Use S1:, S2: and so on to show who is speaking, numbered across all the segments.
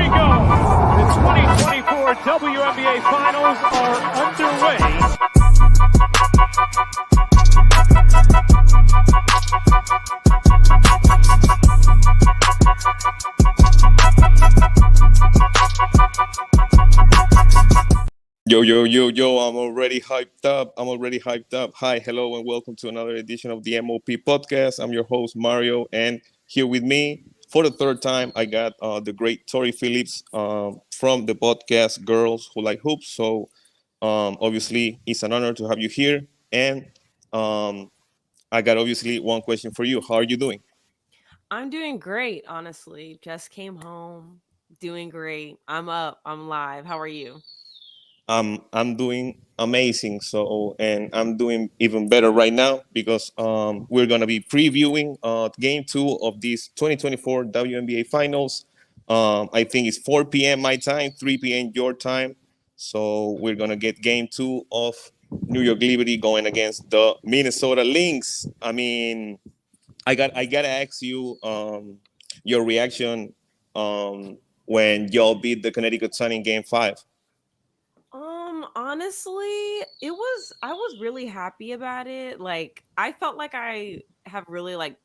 S1: we go. The 2024 WNBA Finals are underway.
S2: Yo, I'm already hyped up. Hi, hello, and welcome to another edition of the MOP podcast. I'm your host, Mario, and here with me for the third time, I got the great Tori Phillips from the podcast Girls Who Like Hoops. So, obviously, it's an honor to have you here. And um, I got obviously one question for you. How are you doing?
S3: I'm doing great, honestly. Just came home, doing great. I'm up, I'm live. How are you?
S2: I'm doing amazing. So, and I'm doing even better right now because we're gonna be previewing Game Two of this 2024 WNBA Finals. I think it's 4 p.m. my time, 3 p.m. your time. So we're gonna get Game Two of New York Liberty going against the Minnesota Lynx. I mean, I gotta ask you your reaction when y'all beat the Connecticut Sun in Game Five.
S3: Honestly, I was really happy about it. Like, I felt like I have really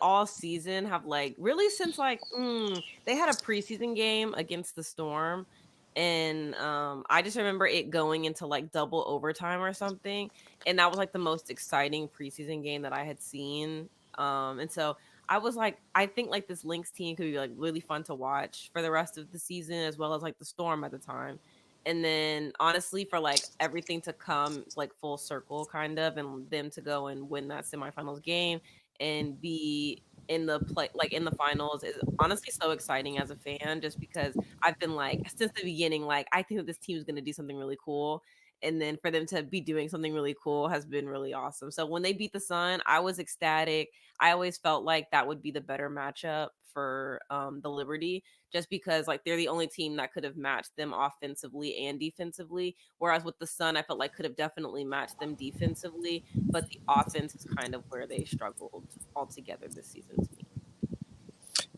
S3: all season have really since they had a preseason game against the Storm, and I just remember it going into like double overtime or something, and that was like the most exciting preseason game that I had seen. And so I was like, I think like this Lynx team could be like really fun to watch for the rest of the season, as well as like the Storm at the time. And then honestly, for like everything to come like full circle kind of, and them to go and win that semifinals game and be in the play like in the finals is honestly so exciting as a fan, just because I've been like since the beginning, like I think that this team is going to do something really cool, and then for them to be doing something really cool has been really awesome. So when they beat the Sun, I was ecstatic. I always felt like that would be the better matchup for the Liberty, just because like they're the only team that could have matched them offensively and defensively, whereas with the Sun I felt like could have definitely matched them defensively, but the offense is kind of where they struggled altogether this season to me.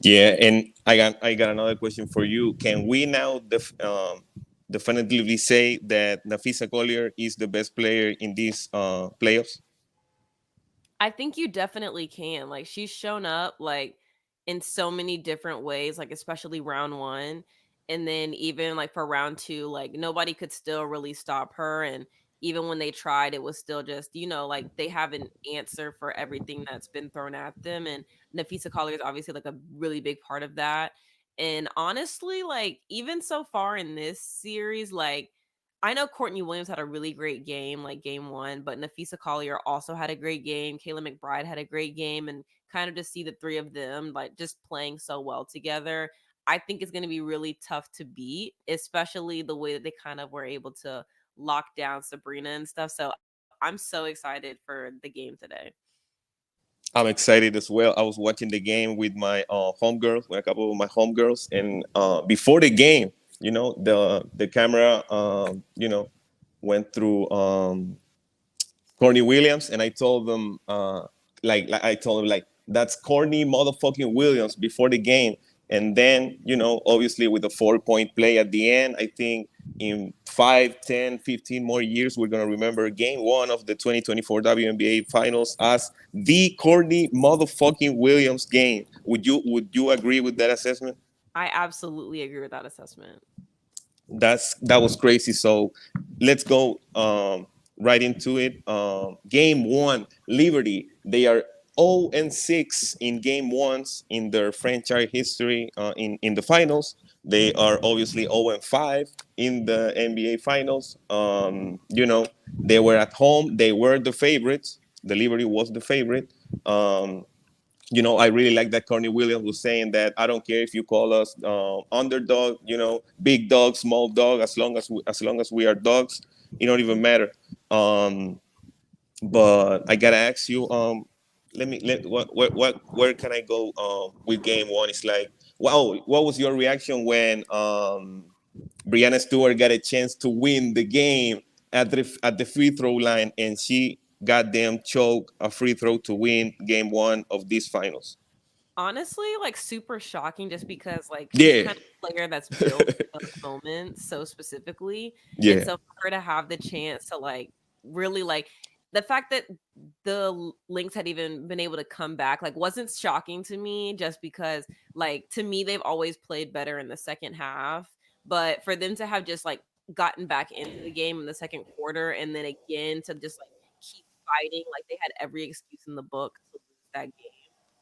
S2: Yeah, and I got another question for you. Can we now definitively say that Nafisa Collier is the best player in these playoffs?
S3: I think you definitely can. Like, she's shown up like in so many different ways, like especially round 1, and then even like for round 2, like nobody could still really stop her, and even when they tried, it was still just, like they have an answer for everything that's been thrown at them, and Nafisa Collier is obviously like a really big part of that. And honestly, like even so far in this series, like I know Courtney Williams had a really great game, like game 1, but Nafisa Collier also had a great game. Kayla McBride had a great game, and kind of just see the three of them like just playing so well together, I think it's going to be really tough to beat, especially the way that they kind of were able to lock down Sabrina and stuff. So I'm so excited for the game today.
S2: I'm excited as well. I was watching the game with my homegirls, with a couple of my homegirls, and before the game, the camera, went through Courtney Williams, and I told them, I told them, like, that's Courtney motherfucking Williams before the game. And then, obviously with the 4-point play at the end, I think in 5, 10, 15 more years, we're going to remember game 1 of the 2024 WNBA finals as the Courtney motherfucking Williams game. Would you agree with that assessment?
S3: I absolutely agree with that assessment.
S2: That was crazy. So let's go right into it. Game 1, Liberty. They are 0-6 in game ones in their franchise history in the finals. They are obviously 0-5 in the NBA finals. They were at home. They were the favorites. The Liberty was the favorite. I really like that Courtney Williams was saying that I don't care if you call us underdog, big dog, small dog, as long as we are dogs, it don't even matter. Um, but I gotta ask you, where can I go with game 1? It's like, wow, what was your reaction when Brianna Stewart got a chance to win the game at the free throw line, and she got them choke a free throw to win game 1 of these finals?
S3: Honestly, like super shocking just because like she's
S2: Yeah,
S3: kind of a player that's built for those moments so specifically. And
S2: yeah,
S3: so for her to have the chance to like really like the fact that the Lynx had even been able to come back like wasn't shocking to me just because like to me they've always played better in the second half. But for them to have just like gotten back into the game in the second quarter and then again to just like keep fighting like they had every excuse in the book to lose that game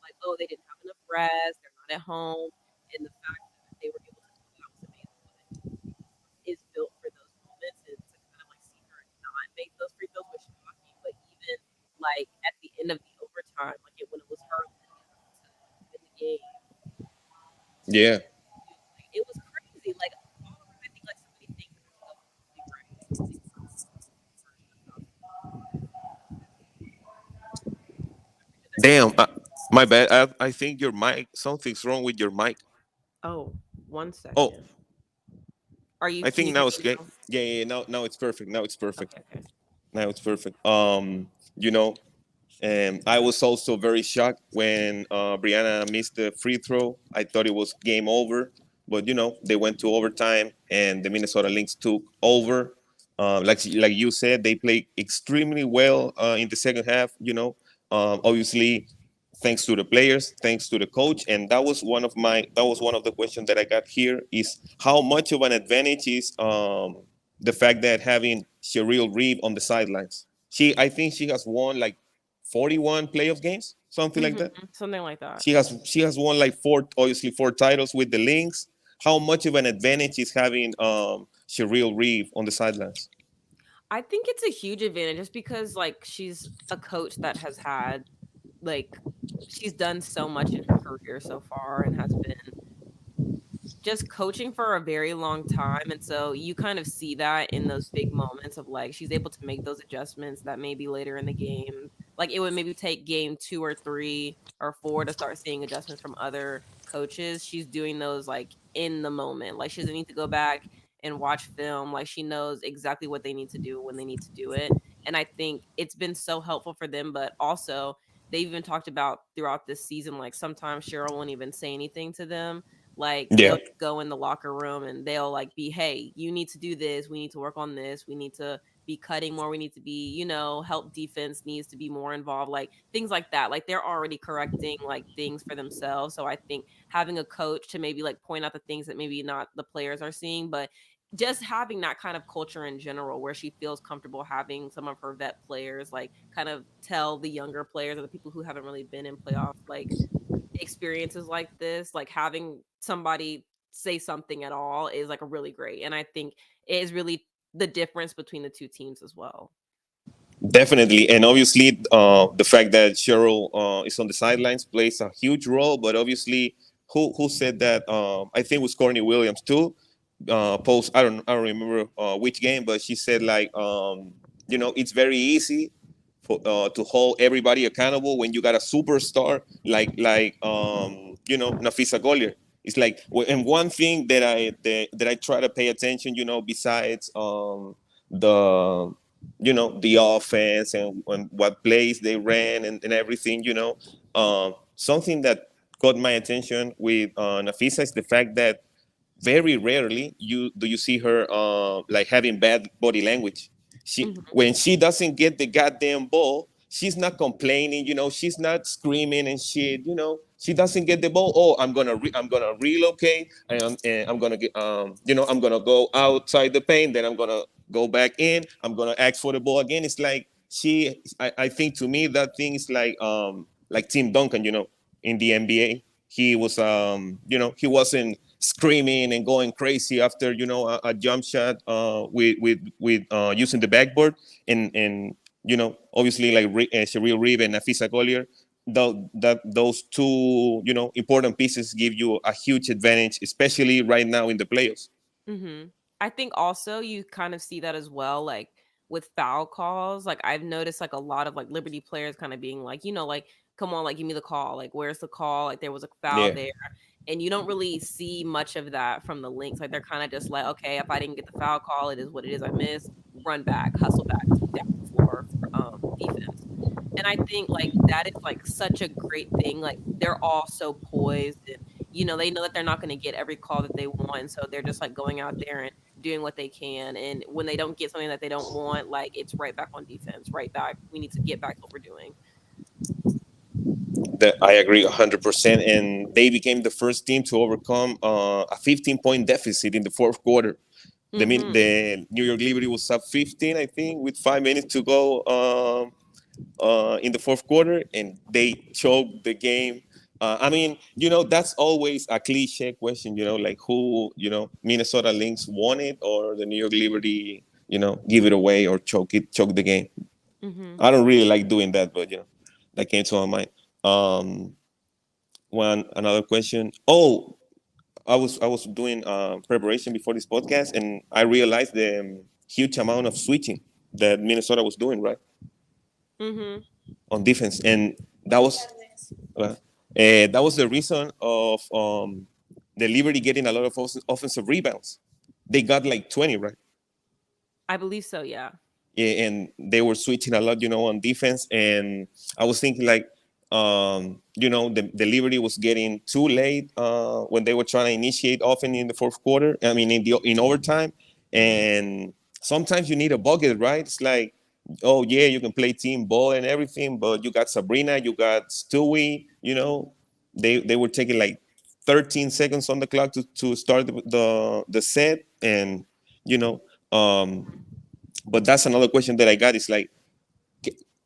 S3: like, oh, they didn't have enough rest, they're not at home, and the fact that they were able to pull it out was amazing. But is built for those moments, and to kind of like see her not make those free throws was shocking. But even like at the end of the overtime, like when it was her to win the game,
S2: yeah.
S3: like it was crazy. Like all around, I think like so many things have to go perfectly right.
S2: Damn, my bad. I think your mic. Something's wrong with your mic.
S3: Oh, one
S2: Oh,
S3: second. Are you?
S2: I
S3: Can
S2: think
S3: you hear
S2: now it's
S3: me
S2: okay.
S3: now?
S2: Yeah, yeah. Now it's perfect. Now it's perfect.
S3: Okay, okay.
S2: Now it's perfect. You know, I was also very shocked when Brianna missed the free throw. I thought it was game over, but they went to overtime, and the Minnesota Lynx took over. Like you said, they played extremely well in the second half. Obviously, thanks to the players, thanks to the coach, and that was one of the questions that I got here is how much of an advantage is the fact that having Cheryl Reeve on the sidelines. I think she has won like 41 playoff games, something like
S3: Hmm.
S2: that.
S3: Something like that.
S2: She has won like four titles with the Lynx. How much of an advantage is having Cheryl Reeve on the sidelines?
S3: I think it's a huge advantage just because like she's a coach that has had like she's done so much in her career so far and has been just coaching for a very long time, and so you kind of see that in those big moments of like she's able to make those adjustments that maybe later in the game, like it would maybe take game 2 or 3 or 4 to start seeing adjustments from other coaches. She's doing those like in the moment. Like she doesn't need to go back and watch film. Like she knows exactly what they need to do when they need to do it. And I think it's been so helpful for them, but also they've even talked about throughout this season like sometimes Cheryl won't even say anything to them, like
S2: Yeah,
S3: they'll go in the locker room and they'll like be, hey, you need to do this, we need to work on this, we need to be cutting more, we need to be, help defense needs to be more involved, like things like that. Like they're already correcting like things for themselves. So I think having a coach to maybe like point out the things that maybe not the players are seeing, but just having that kind of culture in general where she feels comfortable having some of her vet players like kind of tell the younger players or the people who haven't really been in playoff like experiences like this, like having somebody say something at all is like a really great. And I think it is really the difference between the two teams as well.
S2: definitely. And obviously, the fact that Cheryl is on the sidelines plays a huge role. But obviously, who said that? I think it was Courtney Williams too. Post I don't remember which game, but she said like it's very easy to hold everybody accountable when you got a superstar like Nafisa Collier. It's like and one thing that I try to pay attention, besides the the offense and what plays they ran and everything, something that caught my attention with Nafisa is the fact that very rarely you see her like having bad body language. She
S3: Hmm.
S2: When she doesn't get the goddamn ball, she's not complaining. She's not screaming and shit. She doesn't get the ball. Oh, I'm gonna relocate and I'm gonna get I'm gonna go outside the paint. Then I'm gonna go back in. I'm gonna ask for the ball again. It's like I think to me that thing is like Tim Duncan. In the NBA, he was he wasn't screaming and going crazy after a jump shot with using the backboard and obviously like Sharia Reeve and Nafisa Collier. Those two important pieces give you a huge advantage, especially right now in the playoffs.
S3: Hmm. I think also you kind of see that as well, like with foul calls. Like I've noticed like a lot of like Liberty players kind of being like, like, come on, like give me the call. Like where's the call? Like there was a foul
S2: Yeah,
S3: there. And you don't really see much of that from the Lynx. Like they're kind of just like, okay, if I didn't get the foul call, it is what it is. I missed. Run back, hustle back down the floor for defense. And I think, like, that is, like, such a great thing, like, they're all so poised and, they know that they're not gonna get every call that they want, and so they're just, like, going out there and doing what they can, and when they don't get something that they don't want, like, it's right back on defense, right back, we need to get back to what we're doing.
S2: That I agree 100%. And they became the first team to overcome a 15-point deficit in the fourth quarter. The New York Liberty was up 15, I think, with 5 minutes to go in the fourth quarter, and they choked the game. I mean, that's always a cliche question, like who, Minnesota Lynx won it or the New York Liberty, give it away or choke the game. I don't really like doing that, but that came to my mind. One another question. Oh, I was doing preparation before this podcast, and I realized the huge amount of switching that Minnesota was doing, right? On defense, and uh, that was the reason of the Liberty getting a lot of offensive rebounds. They got like 20, right?
S3: I believe so, yeah.
S2: Yeah, and they were switching a lot, on defense. And I was thinking like, the Liberty was getting too late when they were trying to initiate often in the fourth quarter. I mean, in overtime, and sometimes you need a bucket, right? It's like, oh yeah, you can play team ball and everything, but you got Sabrina, you got Stewie. They were taking like 13 seconds on the clock to start the set, and you know. But that's another question that I got. Is like,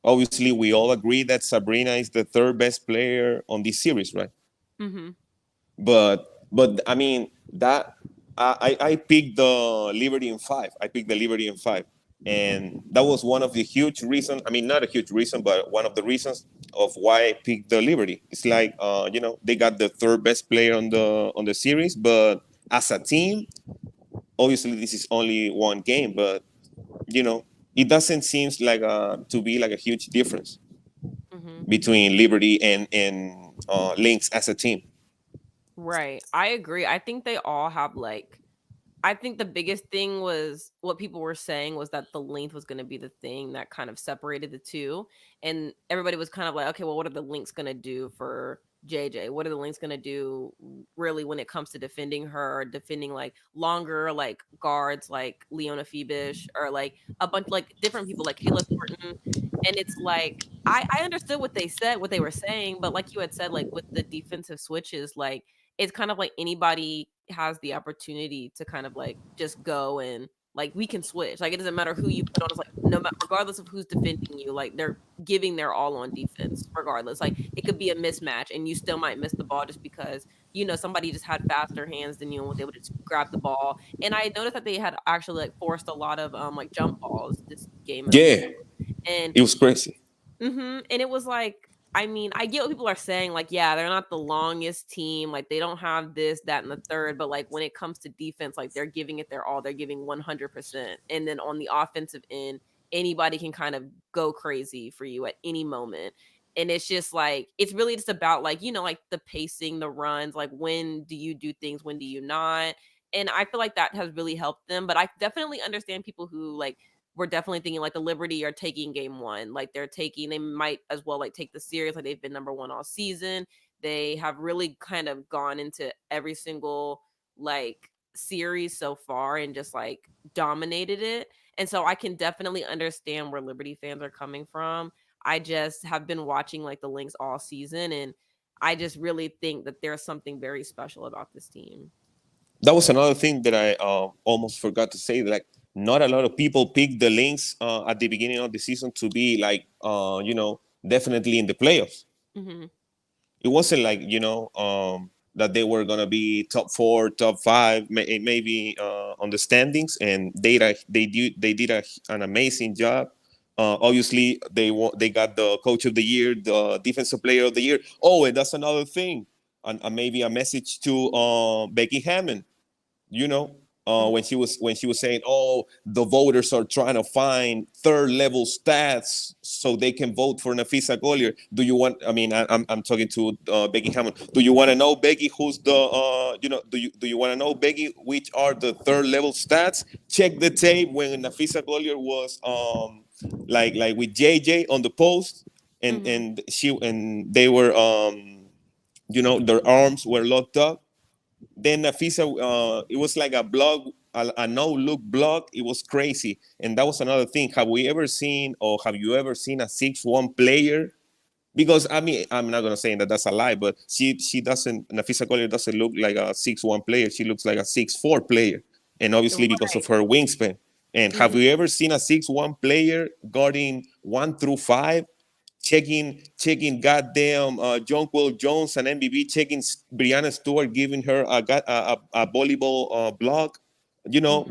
S2: obviously, we all agree that Sabrina is the third best player on this series, right? But I mean that I picked the Liberty in five. I picked the Liberty in five, and that was one of the huge reasons. I mean, not a huge reason, but one of the reasons of why I picked the Liberty. It's like they got the third best player on the series, but as a team, obviously this is only one game, but it doesn't seem like to be like a huge difference between Liberty and Lynx as a team.
S3: Right. I agree. I think they all have like I think the biggest thing was what people were saying was that the length was going to be the thing that kind of separated the two. And everybody was kind of like, okay, well, what are the Lynx going to do for JJ? What are the Lynx going to do really when it comes to defending her, defending like longer, like guards like Leona Phoebish or like a bunch like different people like Kayla Thornton. And it's like, I understood what they said, what they were saying, but like you had said, like with the defensive switches, like it's kind of like anybody has the opportunity to kind of like just go and like we can switch. Like it doesn't matter who you put on. It's like no matter regardless of who's defending you, like they're giving their all on defense. Regardless, like it could be a mismatch and you still might miss the ball just because somebody just had faster hands than you and was able to just grab the ball. And I noticed that they had actually like forced a lot of like jump balls this game as well.
S2: Yeah,
S3: And
S2: it was crazy.
S3: and it was like, I mean, I get what people are saying. Like, yeah, they're not the longest team. Like, they don't have this, that, and the third. But like, when it comes to defense, like they're giving it their all. They're giving 100%. And then on the offensive end, anybody can kind of go crazy for you at any moment. And it's just like it's really just about like like the pacing, the runs. Like, when do you do things? When do you not? And I feel like that has really helped them. But I definitely understand people who like we're definitely thinking like the Liberty are taking game one. Like they might as well like take the series. Like they've been number one all season. They have really kind of gone into every single like series so far and just like dominated it. And so I can definitely understand where Liberty fans are coming from. I just have been watching like the Lynx all season and I just really think that there's something very special about this team.
S2: That was another thing that I almost forgot to say. Like, not a lot of people picked the Lynx at the beginning of the season to be like, definitely in the playoffs. It wasn't like that they were gonna be top four, top five, maybe on the standings, and they did an amazing job. Obviously, they got the coach of the year, the defensive player of the year. Oh, and that's another thing, and maybe a message to Becky Hammond. When she was saying, "Oh, the voters are trying to find third level stats so they can vote for Nafisa Collier." Do you want? I mean, I'm talking to Becky Hammond. Do you want to know, Becky, who's the Do you want to know, Becky, which are the third level stats? Check the tape when Nafisa Collier was like with JJ on the post,
S3: Mm-hmm.
S2: and they were their arms were locked up. Then Nafisa, it was like a block, a no look block. It was crazy, and that was another thing. Have we ever seen, or have you ever seen a 6-1 player? Because I mean, I'm not gonna say that that's a lie, but she doesn't. Nafisa Collier doesn't look like a 6-1 player. She looks like a 6-4 player, and obviously because
S3: Right.
S2: of her wingspan. And have
S3: Mm-hmm.
S2: you ever seen a 6-1 player guarding 1 through 5, checking goddamn Jonquil Jones and MBB, checking Brianna Stewart, giving her a volleyball block,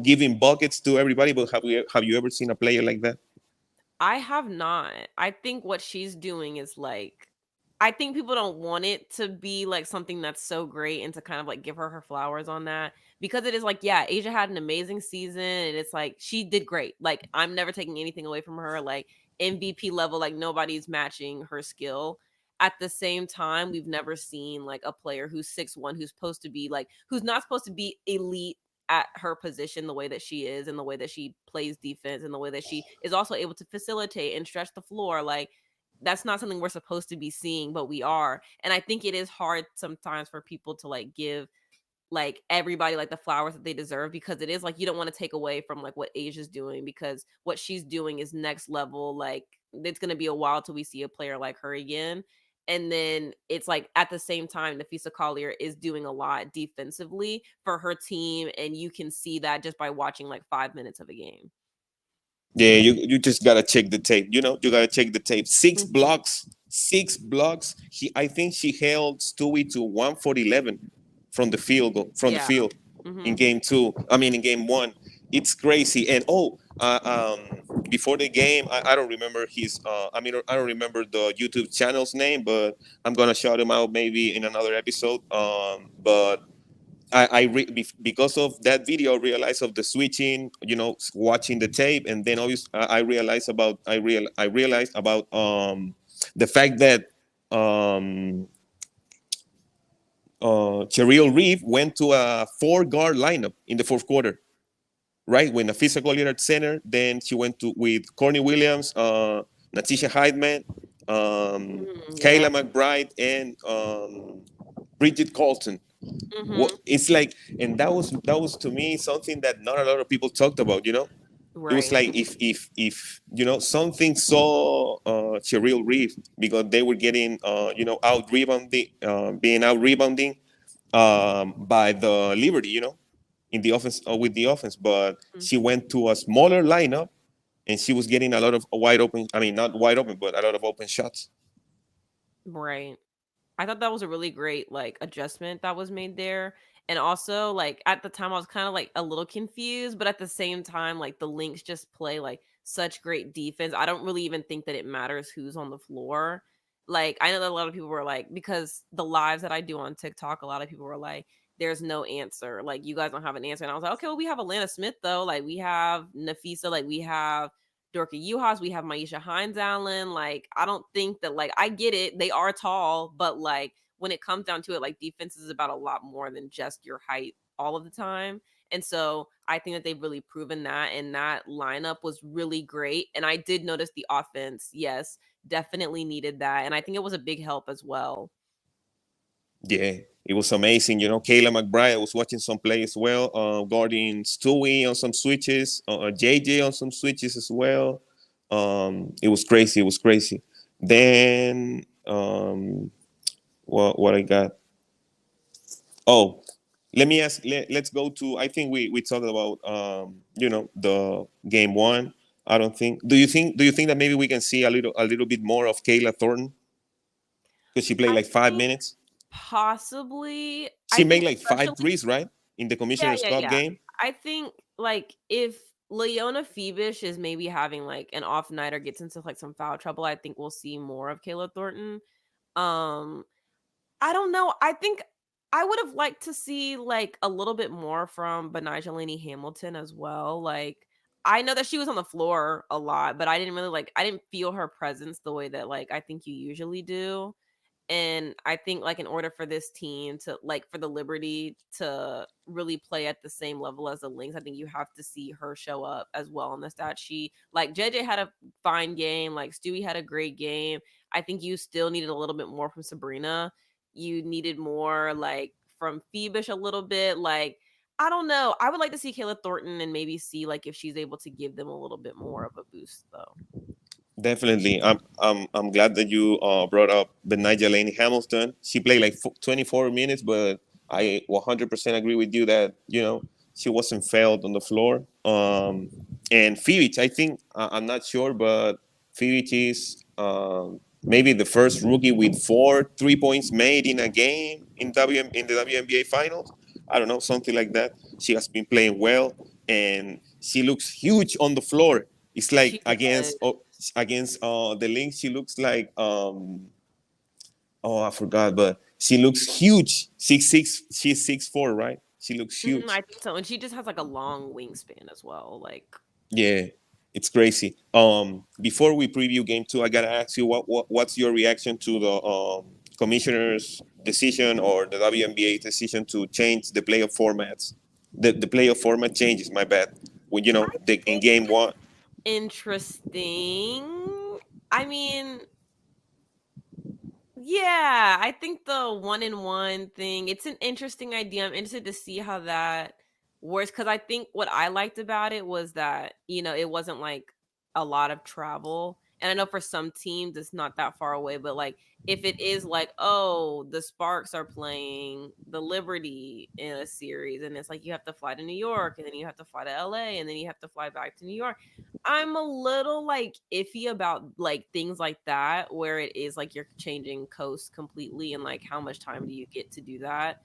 S2: giving buckets to everybody? But have you ever seen a player like that?
S3: I have not. I think what she's doing is like, I think people don't want it to be like something that's so great and to kind of like give her flowers on that, because it is like, yeah, Asia had an amazing season and it's like she did great. Like, I'm never taking anything away from her. Like, MVP level, like nobody's matching her skill. At the same time, we've never seen like a player who's 6'1", who's supposed to be like, who's not supposed to be elite at her position the way that she is, and the way that she plays defense, and the way that she is also able to facilitate and stretch the floor. Like, that's not something we're supposed to be seeing, but we are. And I think it is hard sometimes for people to like give like everybody like the flowers that they deserve, because it is like you don't want to take away from like what Asia's doing, because what she's doing is next level. Like, it's going to be a while till we see a player like her again. And then it's like at the same time, Nafisa Collier is doing a lot defensively for her team, and you can see that just by watching like 5 minutes of a game.
S2: Yeah, you just gotta check the tape. You gotta check the tape. Six
S3: Mm-hmm.
S2: blocks, 6 blocks. I think she held Stewie to 1 for 11 from the
S3: Yeah.
S2: in
S3: Mm-hmm.
S2: game two. I mean, in game one, it's crazy. And before the game, I don't remember his. I mean, I don't remember the YouTube channel's name, but I'm gonna shout him out maybe in another episode. But because of that video, I realized of the switching, watching the tape, and then obviously I realized about the fact that um, Cheryl Reeve went to a 4 guard lineup in the fourth quarter, right? When the physical leader at center, then she went to with Courtney Williams, Natisha Heidman,
S3: Yeah.
S2: Kayla McBride, and Bridget Colton. What
S3: Mm-hmm.
S2: it's like, and that was to me something that not a lot of people talked about. It was
S3: Right.
S2: like, if something saw Cheryl Reeve, because they were getting out rebounding, being out rebounding by the Liberty, in the offense, with the offense, but
S3: Mm-hmm.
S2: she went to a smaller lineup, and she was getting a lot of wide open, I mean, not wide open, but a lot of open shots.
S3: Right. I thought that was a really great like adjustment that was made there. And also, like, at the time I was kind of like a little confused, but at the same time, like, the Lynx just play like such great defense. I don't really even think that it matters who's on the floor. Like, I know that a lot of people were like, because the lives that I do on TikTok, a lot of people were like, there's no answer. Like, you guys don't have an answer. And I was like, okay, well, we have Alana Smith though. Like, we have Nafisa, like we have Dorka Uhas, we have Maisha Hines Allen. Like, I don't think that, like, I get it. They are tall, but like when it comes down to it, like, defense is about a lot more than just your height all of the time. And so I think that they've really proven that. And that lineup was really great. And I did notice the offense, yes, definitely needed that. And I think it was a big help as well.
S2: Yeah, it was amazing. Kayla McBride, I was watching some play as well, guarding Stewie on some switches, JJ on some switches as well. It was crazy. It was crazy. Then, what I got? Oh, let me ask. Let's go to. I think we talked about the game one. I don't think. Do you think that maybe we can see a little bit more of Kayla Thornton, because she played
S3: I
S2: like 5 minutes?
S3: think possibly, I
S2: She made
S3: think
S2: like five
S3: especially,
S2: threes, right, in the
S3: yeah,
S2: Commissioner's
S3: yeah,
S2: Cup
S3: yeah.
S2: game.
S3: I think like if Leona Phoebish is maybe having like an off night or gets into like some foul trouble, I think we'll see more of Kayla Thornton. Um, I don't know. I think I would have liked to see like a little bit more from Benijah Laney Hamilton as well. Like, I know that she was on the floor a lot, but I didn't really like, I didn't feel her presence the way that like I think you usually do. And I think like in order for this team to like for the Liberty to really play at the same level as the Lynx, I think you have to see her show up as well on the stat sheet. Like, JJ had a fine game, like Stewie had a great game. I think you still needed a little bit more from Sabrina. You needed more like from Phoebish a little bit. Like, I don't know. I would like to see Kayla Thornton and maybe see like if she's able to give them a little bit more of a boost though.
S2: Definitely. I'm glad that you brought up the Nigel Laney Hamilton. She played like 24 minutes, but I 100% agree with you that, she wasn't failed on the floor. And Fivic, I think, I'm not sure, but Fivic is maybe the first rookie with 4 3 points made in a game in the WNBA finals. I don't know, something like that. She has been playing well, and she looks huge on the floor. It's like
S3: She does.
S2: against the Lynx, she looks like I forgot, but she looks huge. 6'6", she's 6'4", right? She looks
S3: I
S2: huge.
S3: think so. And she just has like a long wingspan as well. Like,
S2: Yeah, it's crazy. Before we preview game two, I gotta ask you what's your reaction to the commissioner's decision or the WNBA decision to change the playoff formats? The playoff format changes. My bad. When
S3: I
S2: in
S3: think
S2: game one.
S3: interesting. I mean, yeah, I think the 1-in-1 thing, it's an interesting idea. I'm interested to see how that works because I think what I liked about it was that, it wasn't like a lot of travel. And I know for some teams it's not that far away, but like if it is like, oh, the Sparks are playing the Liberty in a series and it's like you have to fly to New York and then you have to fly to LA and then you have to fly back to New York. I'm a little like iffy about like things like that where it is like you're changing coast completely and like how much time do you get to do that.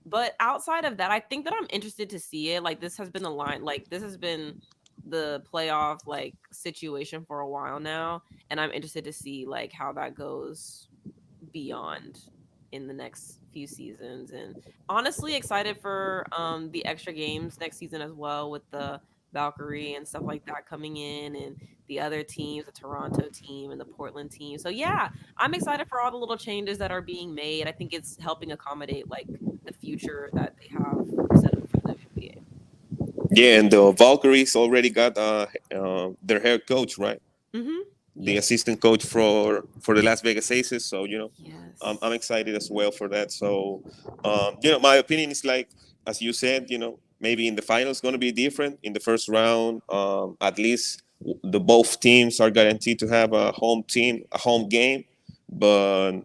S3: But outside of that, I think that I'm interested to see it. Like this has been the line, like this has been the playoff like situation for a while now, and I'm interested to see like how that goes beyond in the next few seasons. And honestly excited for the extra games next season as well with the Valkyrie and stuff like that coming in and the other teams, the Toronto team and the Portland team. So yeah, I'm excited for all the little changes that are being made. I think it's helping accommodate like the future that they have set up for the WNBA.
S2: Yeah, and the Valkyries already got their head coach, right?
S3: Mm-hmm.
S2: The
S3: Yes.
S2: assistant coach for the Las Vegas Aces. So I'm
S3: Yes.
S2: excited as well for that. So my opinion is like as you said, maybe in the finals going to be different. In the first round, at least the both teams are guaranteed to have a home game, but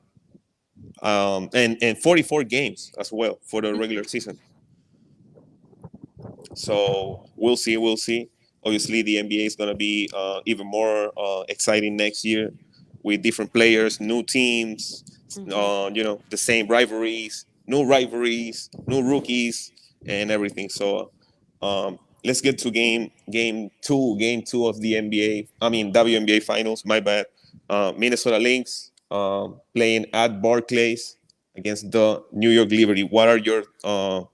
S2: and 44 games as well for the regular season. So we'll see. We'll see. Obviously, the NBA is going to be even more exciting next year with different players, new teams,
S3: Mm-hmm.
S2: the same rivalries, new rookies, and everything. So let's get to game two of the NBA. I mean WNBA finals. My bad. Minnesota Lynx playing at Barclays against the New York Liberty. What are your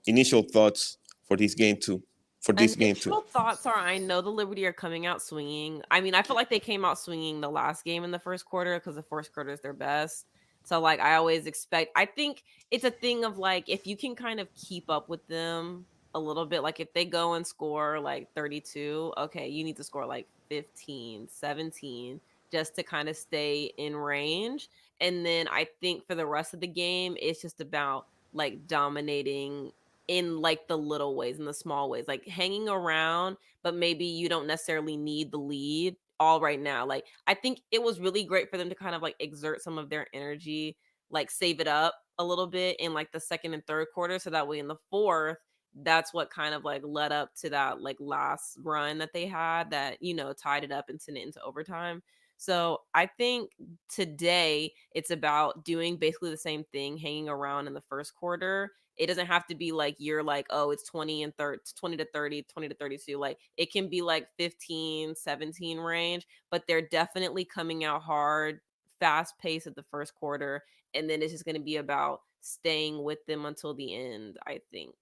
S2: initial thoughts for this game two? For this game two.
S3: Initial thoughts are I know the Liberty are coming out swinging. I mean, I feel like they came out swinging the last game in the first quarter because the first quarter is their best. So, like, I always expect, I think it's a thing of like, if you can kind of keep up with them a little bit, like, if they go and score like 32, okay, you need to score like 15, 17 just to kind of stay in range. And then I think for the rest of the game, it's just about like dominating in like the little ways, in the small ways, like hanging around, but maybe you don't necessarily need the lead all right now. Like I think it was really great for them to kind of like exert some of their energy, like save it up a little bit in like the second and third quarter. So that way in the fourth, that's what kind of like led up to that like last run that they had that, tied it up and sent it into overtime. So I think today it's about doing basically the same thing, hanging around in the first quarter. It doesn't have to be like you're like, oh, it's 20 to 30, 20 to 32. Like it can be like 15, 17 range, but they're definitely coming out hard, fast pace at the first quarter. And then it's just going to be about staying with them until the end, I think.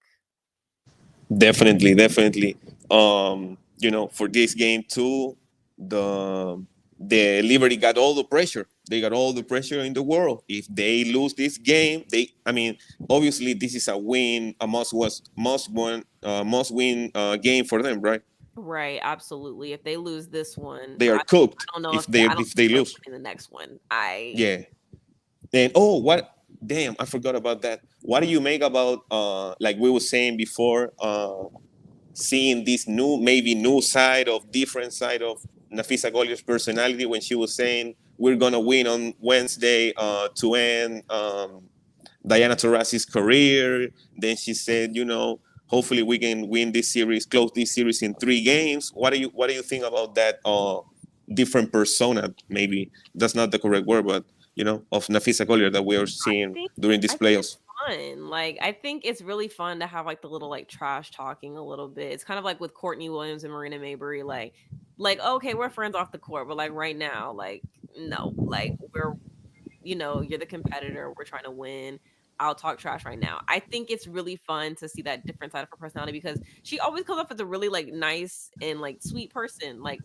S2: Definitely, definitely. For this game too, the Liberty got all the pressure. They got all the pressure in the world. If they lose this game, obviously this is a win, a must win game for them, right?
S3: Right, absolutely. If they lose this one,
S2: They are
S3: I
S2: cooked
S3: don't know
S2: if
S3: if they
S2: they
S3: I don't
S2: if
S3: think
S2: they
S3: they're
S2: lose.
S3: winning the next one. I
S2: Yeah. And oh, what? Damn, I forgot about that. What do you make about like we were saying before, seeing this new, maybe new side of different side of Nafisa Gollier's personality when she was saying we're gonna win on Wednesday to end Diana Taurasi's career. Then she said, hopefully we can win this series, close this series in 3 games. What do you think about that? Different persona, maybe that's not the correct word, but of Nafisa Collier that we are seeing
S3: think
S2: during these
S3: I think it's
S2: playoffs.
S3: fun. Like I think it's really fun to have like the little like trash talking a little bit. It's kind of like with Courtney Williams and Marina Mabrey, like okay, we're friends off the court, but like right now, like no, like we're you're the competitor. We're trying to win. I'll talk trash right now. I think it's really fun to see that different side of her personality because she always comes off as a really like nice and like sweet person. Like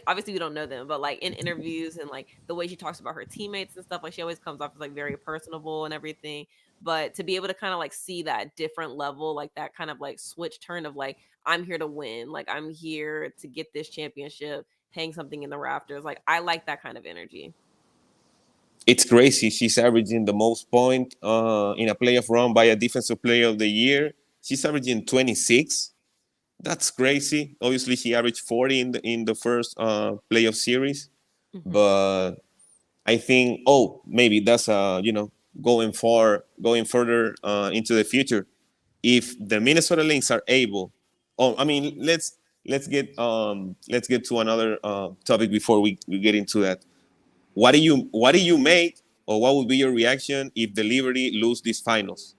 S3: obviously we don't know them, but like in interviews and like the way she talks about her teammates and stuff, like she always comes off as like very personable and everything. But to be able to kind of like see that different level, like that kind of like switch turn of like I'm here to win, like I'm here to get this championship, hang something in the rafters. Like I like that kind of energy.
S2: It's crazy. She's averaging the most point in a playoff run by a defensive player of the year. She's averaging 26. That's crazy. Obviously, she averaged 40 in the first playoff series,
S3: Hmm.
S2: but I think, maybe that's going further into the future. If the Minnesota Lynx are able, I mean, let's get to another topic before we get into that. What do you make, or what would be your reaction if the Liberty lose these finals?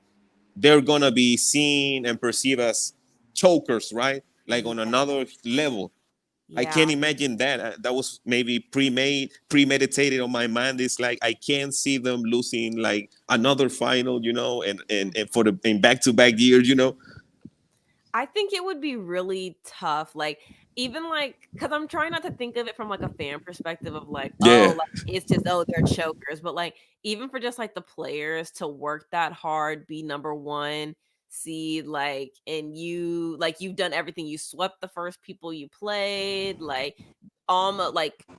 S2: They're gonna be seen and perceived as chokers, right? Like on
S3: Yeah.
S2: another level. I
S3: Yeah.
S2: can't imagine that. That was maybe premeditated on my mind. It's like I can't see them losing like another final, and
S3: Mm.
S2: and for the in back-to-back years.
S3: I think it would be really tough. Like, even like, because I'm trying not to think of it from like a fan perspective of like, oh,
S2: Yeah,
S3: like it's just, oh, they're chokers. But like, even for just like the players to work that hard, be number one seed, like, and you've done everything. You swept the first people you played, like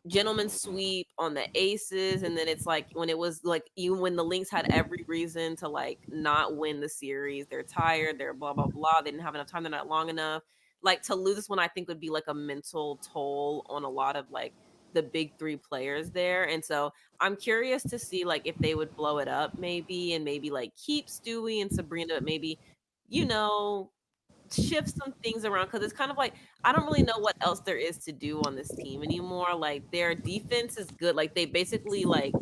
S3: gentleman sweep on the aces, and then it's like when it was like even when the Lynx had every reason to like not win the series, they're tired, they're blah blah blah, they didn't have enough time, they're not long enough, like to lose this one I think would be like a mental toll on a lot of like the big three players there. And so I'm curious to see like if they would blow it up maybe, and maybe like keep Stewie and Sabrina, but maybe you know shift some things around because it's kind of like I don't really know what else there is to do on this team anymore. Like their defense is good. Like they basically like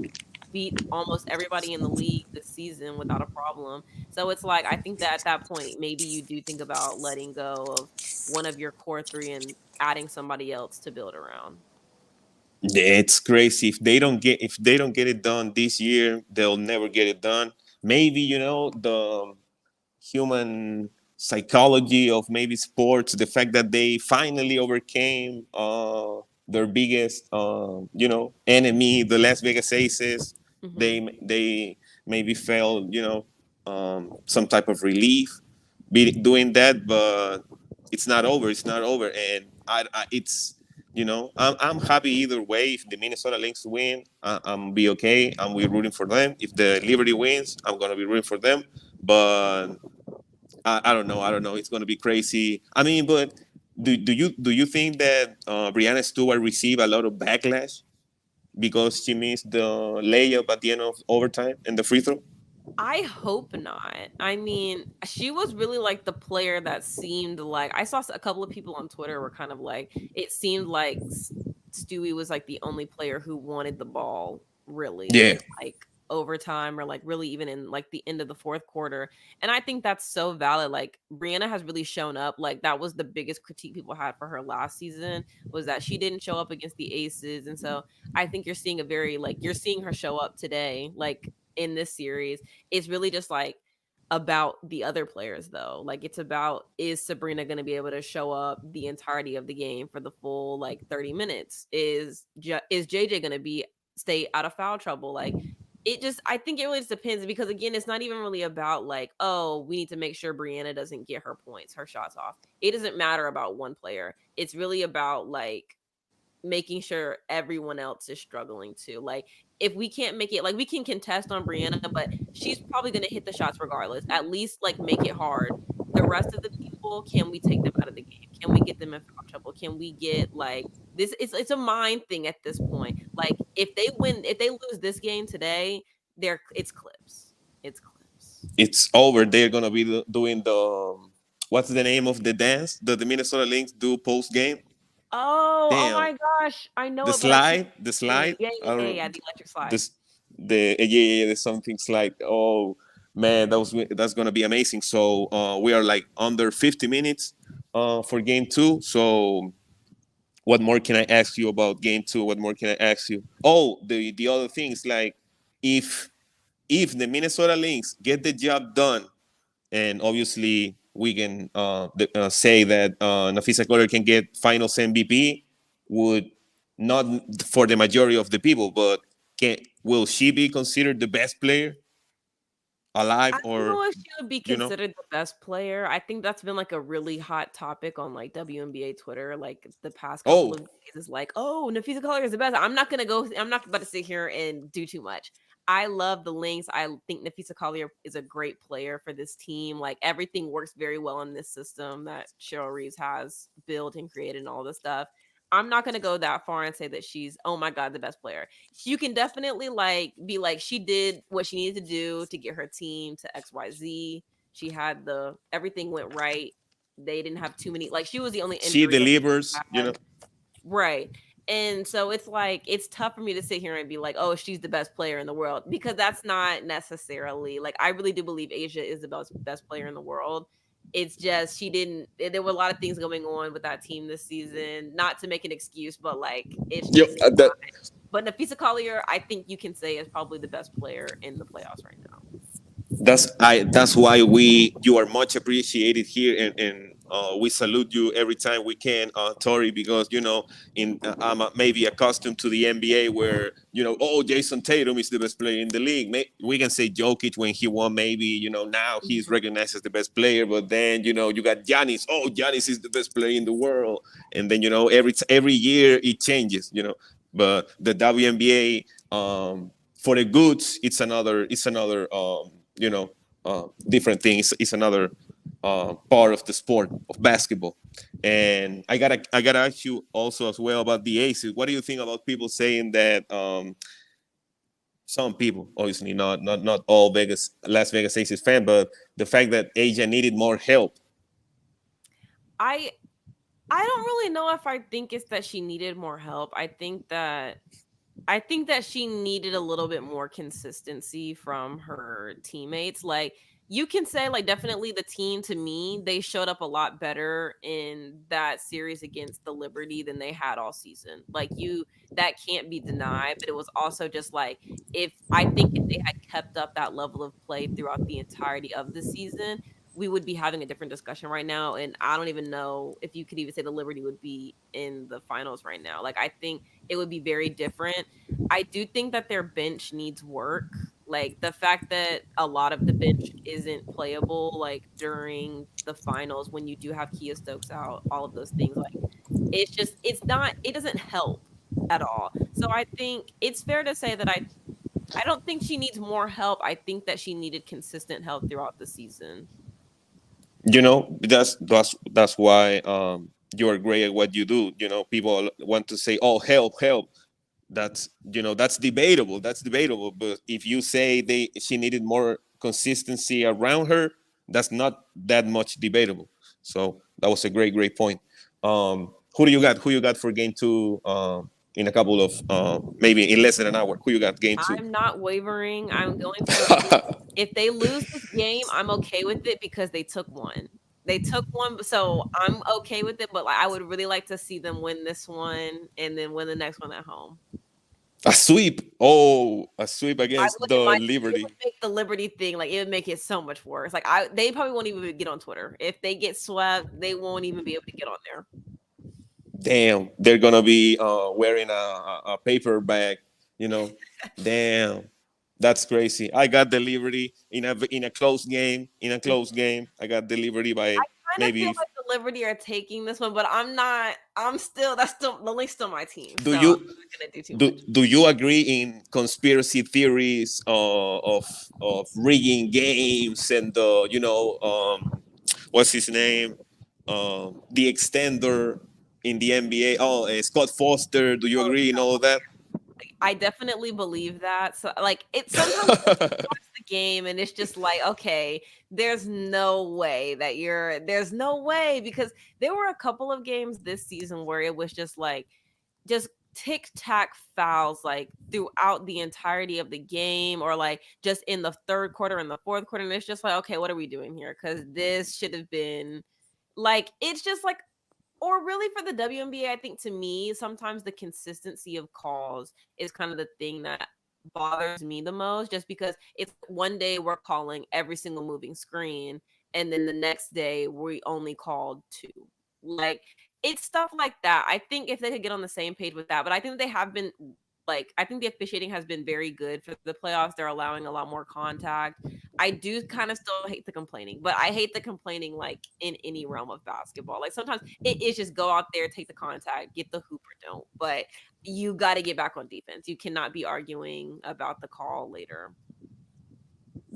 S3: beat almost everybody in the league this season without a problem. So it's like I think that at that point maybe you do think about letting go of one of your core three and adding somebody else to build around.
S2: it's crazy. If they don't get it done this year, they'll never get it done. Maybe the human psychology of maybe sports, the fact that they finally overcame their biggest enemy, the Las Vegas Aces.
S3: Hmm.
S2: They maybe felt some type of relief doing that, but it's not over. It's not over, and it's I'm happy either way. If the Minnesota Lynx win, I'm be okay. I'm be rooting for them. If the Liberty wins, I'm gonna be rooting for them. But I don't know. I don't know. It's going to be crazy. I mean, but do you think that Brianna Stewart received a lot of backlash because she missed the layup at the end of overtime and the free throw?
S3: I hope not. I mean, she was really like the player that seemed like I saw a couple of people on Twitter were kind of like it seemed like Stewie was like the only player who wanted the ball really in
S2: Yeah,
S3: like overtime or like really even in like the end of the fourth quarter. And I think that's so valid. Like Brianna has really shown up. Like that was the biggest critique people had for her last season was that she didn't show up against the Aces. And so I think you're seeing a very like you're seeing her show up today, like in this series. It's really just like about the other players though. Like it's about is Sabrina going to be able to show up the entirety of the game for the full like 30 minutes? Is JJ going to be stay out of foul trouble? Like I think it really just depends because again, it's not even really about like, oh, we need to make sure Brianna doesn't get her points, her shots off. It doesn't matter about one player. It's really about like making sure everyone else is struggling too. Like if we can't make it, like we can contest on Brianna, but she's probably gonna hit the shots regardless. At least like make it hard. The rest of the people, can we take them out of the game? Can we get them in foul trouble? Can we get like this? It's a mind thing at this point. Like if they lose this game today, it's clips. It's clips.
S2: It's over. They're gonna be doing the what's the name of the dance that the Minnesota Lynx do post game?
S3: Oh
S2: Damn,
S3: my gosh, I know
S2: the
S3: it, but I can't
S2: slide, the
S3: think.
S2: slide.
S3: Yeah,
S2: I don't know.
S3: the electric slide.
S2: This the yeah, yeah, there's something like, oh man, that's gonna be amazing. So we are like under 50 minutes for game two. So what more can I ask you about game two? What more can I ask you? Oh, the other things like if the Minnesota Lynx get the job done, and obviously we can say that Nafisa Collier can get Finals MVP, would not for the majority of the people, but will she be considered the best player alive,
S3: I don't
S2: or
S3: know if she would be
S2: you know?
S3: considered the best player. I think that's been like a really hot topic on like WNBA Twitter, like the past couple
S2: Oh,
S3: of days. Is like, oh, Nafisa Collier is the best. I'm not gonna go. I'm not about to sit here and do too much. I love the Lynx. I think Nafisa Collier is a great player for this team. Like everything works very well in this system that Cheryl Reeves has built and created and all this stuff. I'm not gonna go that far and say that she's, oh my god, the best player. You can definitely like be like she did what she needed to do to get her team to XYZ. She had everything went right. They didn't have too many, like she was the only
S2: she
S3: injury that
S2: delivers.
S3: they had. Right. And so it's like it's tough for me to sit here and be like, oh, she's the best player in the world, because that's not necessarily, like, I really do believe Asia is the best player in the world. It's just she didn't, there were a lot of things going on with that team this season. Not to make an excuse, but like it's
S2: Yep,
S3: just
S2: that
S3: not. But Nafisa Collier, I think you can say is probably the best player in the playoffs right now.
S2: that's why you are much appreciated here, and we salute you every time we can, Tori, because I'm maybe accustomed to the NBA where oh, Jason Tatum is the best player in the league. We can say Jokic when he won, maybe now he's recognized as the best player, but then you got Giannis. Oh, Giannis is the best player in the world, and then every year it changes. But the WNBA, for the goods, it's another different thing. It's another part of the sport of basketball. And I gotta ask you also as well about the Aces. What do you think about people saying that some people, obviously not all Las Vegas Aces fan, but the fact that Asia needed more help?
S3: I I don't really know if I think it's that she needed more help. I think that she needed a little bit more consistency from her teammates. Like you can say, like, definitely the team, to me, they showed up a lot better in that series against the Liberty than they had all season. Like that can't be denied. But it was also just like, if they had kept up that level of play throughout the entirety of the season, we would be having a different discussion right now. And I don't even know if you could even say the Liberty would be in the finals right now. Like I think it would be very different. I do think that their bench needs work. Like the fact that a lot of the bench isn't playable, like during the finals when you do have Kia Stokes out, all of those things, like it doesn't help at all. So I think it's fair to say that I don't think she needs more help. I think that she needed consistent help throughout the season.
S2: That's why you are great at what you do. People want to say, oh, help. That's debatable. But if you say she needed more consistency around her, that's not that much debatable. So that was a great point. Who you got for game two? In a couple of maybe in less than an hour, who you got game two?
S3: I'm not wavering. I'm going for the if they lose this game, I'm okay with it because they took one. They took one, so I'm okay with it. But like, I would really like to see them win this one and then win the next one at home.
S2: A sweep. Oh, a sweep against the
S3: It
S2: Liberty.
S3: would make the Liberty thing, like, it would make it so much worse. Like they probably won't even get on Twitter. If they get swept, they won't even be able to get on there.
S2: Damn, they're gonna be wearing a paper bag. Damn. That's crazy. I got the Liberty in a close game. In a close game, I got the Liberty by
S3: Kind of feel
S2: maybe.
S3: like the Liberty are taking this one, but I'm not. I'm still. That's still the Lynx still my team,
S2: Do
S3: so I'm
S2: you
S3: not gonna do too much.
S2: do you agree in conspiracy theories of rigging games and what's his name, the extender in the NBA? Oh, Scott Foster. Do you
S3: Oh,
S2: agree in all of that?
S3: I definitely believe that. So, like, it sometimes watch the game and it's just like, okay, there's no way because there were a couple of games this season where it was just like, just tic tac fouls like throughout the entirety of the game or like just in the third quarter and the fourth quarter. And it's just like, okay, what are we doing here? Because this should have been like, it's just like, or really for the WNBA, I think to me, sometimes the consistency of calls is kind of the thing that bothers me the most, just because it's one day we're calling every single moving screen, and then the next day we only called two. Like, it's stuff like that. I think if they could get on the same page with that, but I think they have been like, I think the officiating has been very good for the playoffs. They're allowing a lot more contact. I do kind of still hate the complaining, but I hate the complaining like in any realm of basketball. Like sometimes it is just go out there, take the contact, get the hoop or don't. But you got to get back on defense. You cannot be arguing about the call later.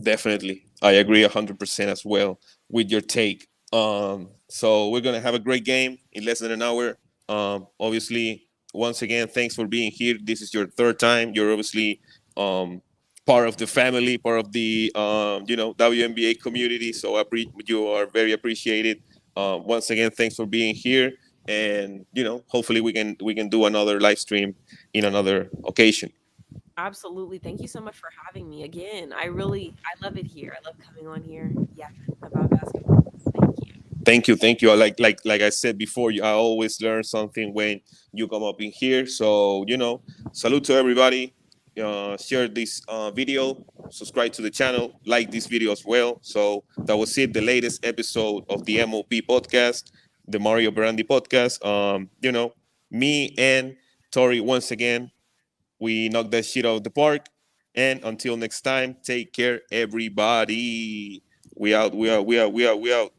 S2: Definitely, I agree 100% as well with your take. So we're gonna have a great game in less than an hour. Obviously, once again, thanks for being here. This is your third time. You're obviously um, part of the family, part of the WNBA community. So you are very appreciated. Once again, thanks for being here, and hopefully we can do another live stream in another occasion.
S3: Absolutely. Thank you so much for having me again. I love it here. I love coming on here, yapping about basketball. Thank you.
S2: Thank you. Like I said before, I always learn something when you come up in here. So salute to everybody. Share this video, subscribe to the channel, like this video as well. So that was it. The latest episode of the MOP podcast, the Mario Brandi podcast. Me and Tori once again, we knocked that shit out of the park. And until next time, take care, everybody. We out. We out. We out. We out. We out.